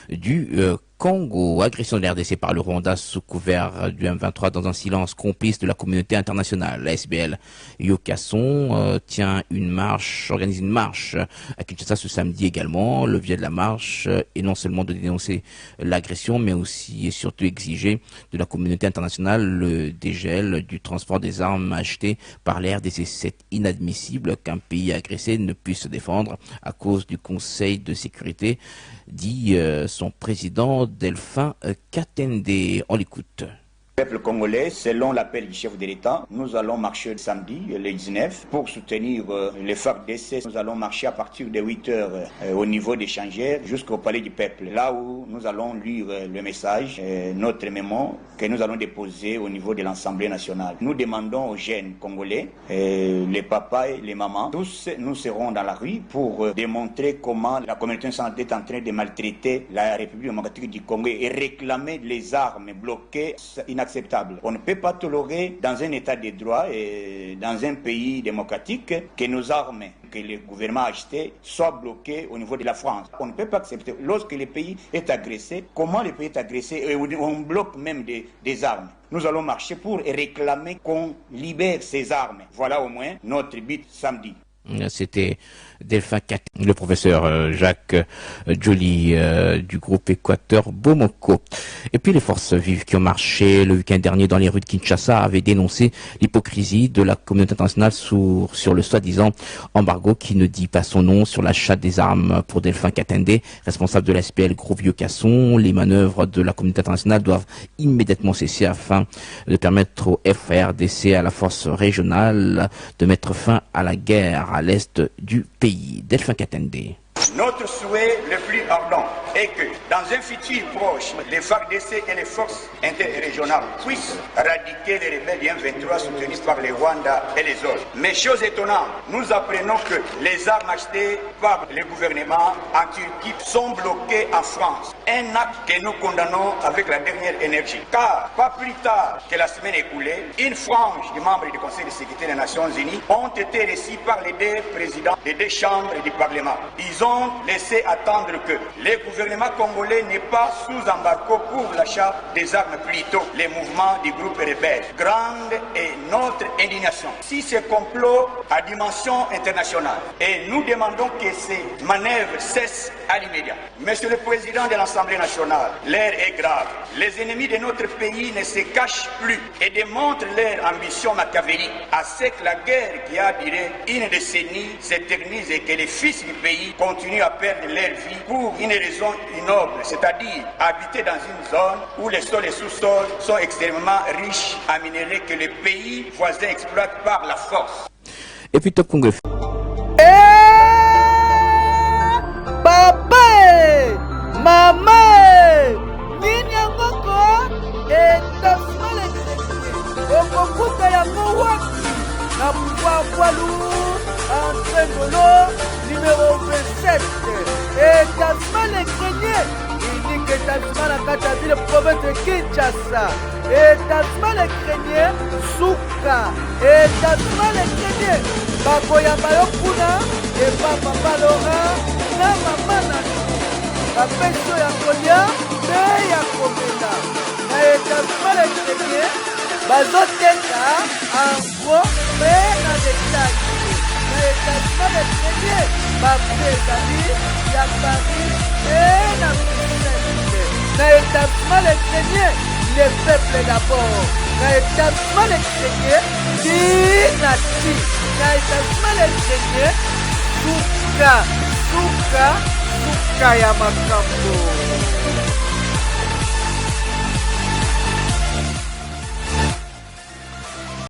du Congo. Agression de la RDC par le Rwanda sous couvert du M23 dans un silence complice de la communauté internationale. La SBL Yokasson organise une marche à Kinshasa ce samedi également. Le biais de la marche est non seulement de dénoncer l'agression, mais aussi et surtout exiger de la communauté internationale le dégel du transport des armes achetées par la RDC. C'est inadmissible qu'un pays agressé ne puisse se défendre à cause du Conseil de sécurité, dit son président Delphin Katende. On l'écoute. Peuple congolais, selon l'appel du chef de l'État, nous allons marcher samedi, le 19, pour soutenir les FARDC. Nous allons marcher à partir de 8 heures au niveau des changères jusqu'au palais du peuple. Là où nous allons lire le message, notre mémoire que nous allons déposer au niveau de l'Assemblée nationale. Nous demandons aux jeunes congolais, les papas et les mamans, tous nous serons dans la rue pour démontrer comment la communauté internationale est en train de maltraiter la République démocratique du Congo et réclamer les armes bloquées inacceptable. On ne peut pas tolérer dans un état de droit et dans un pays démocratique que nos armes que le gouvernement a achetées soient bloquées au niveau de la France. On ne peut pas accepter. Lorsque le pays est agressé, comment le pays est agressé et on bloque même des armes. Nous allons marcher pour réclamer qu'on libère ces armes. Voilà au moins notre but samedi. C'était Delphin Katende, le professeur Jacques Joly du groupe Équateur Bomoko. Et puis les forces vives qui ont marché le week-end dernier dans les rues de Kinshasa avaient dénoncé l'hypocrisie de la communauté internationale sur le soi-disant embargo qui ne dit pas son nom sur l'achat des armes pour Delphin Katende, responsable de la SPL Groupe Yokasson. Les manœuvres de la communauté internationale doivent immédiatement cesser afin de permettre au FRDC, à la force régionale, de mettre fin à la guerre à l'est du pays. Delphin Katende. Notre souhait le plus ardent est que, dans un futur proche, les FARDC et les forces interrégionales puissent éradiquer les rebelles du M23 soutenus par les Rwanda et les autres. Mais chose étonnante, nous apprenons que les armes achetées par le gouvernement en Turquie sont bloquées en France. Un acte que nous condamnons avec la dernière énergie. Car, pas plus tard que la semaine écoulée, une frange des membres du Conseil de sécurité des Nations Unies ont été reçus par les deux présidents des deux chambres du Parlement. Ils ont laissé attendre que le gouvernement congolais n'est pas sous embargo pour l'achat des armes, plutôt les mouvements du groupe rebelle. Grande est notre indignation. Si ce complot à dimension internationale, et nous demandons que ces manœuvres cessent à l'immédiat. Monsieur le Président de l'Assemblée nationale, l'heure est grave. Les ennemis de notre pays ne se cachent plus et démontrent leur ambition machiavélique. À ce que la guerre qui a duré une décennie s'éternise et que les fils du pays continuent à perdre leur vie pour une raison ignoble, c'est-à-dire habiter dans une zone où les sols et sous-sols sont extrêmement riches en minéraux que le pays voisin exploite par la force. Et puis Top Congo. Papa, maman, nini yangoko etasmale okokuta yango wapi na Bouakwalu entrée de l'eau numéro 27 etasmale grenier ini que etasmale kata ville province de Kinshasa etasmale grenier suka etasmale grenier bakoyamba yo kuna epapa balora na mama na bapeso ya kolia mpe ya komela na etasmale grenier bazoteka angro mpe na detali na etasmale grenier bape ezali ya Paris mpe na Bruxelles na etasmale grenier le peuple d'abord na etasmale grenier dinati na etasmale grenier suka ya makambo.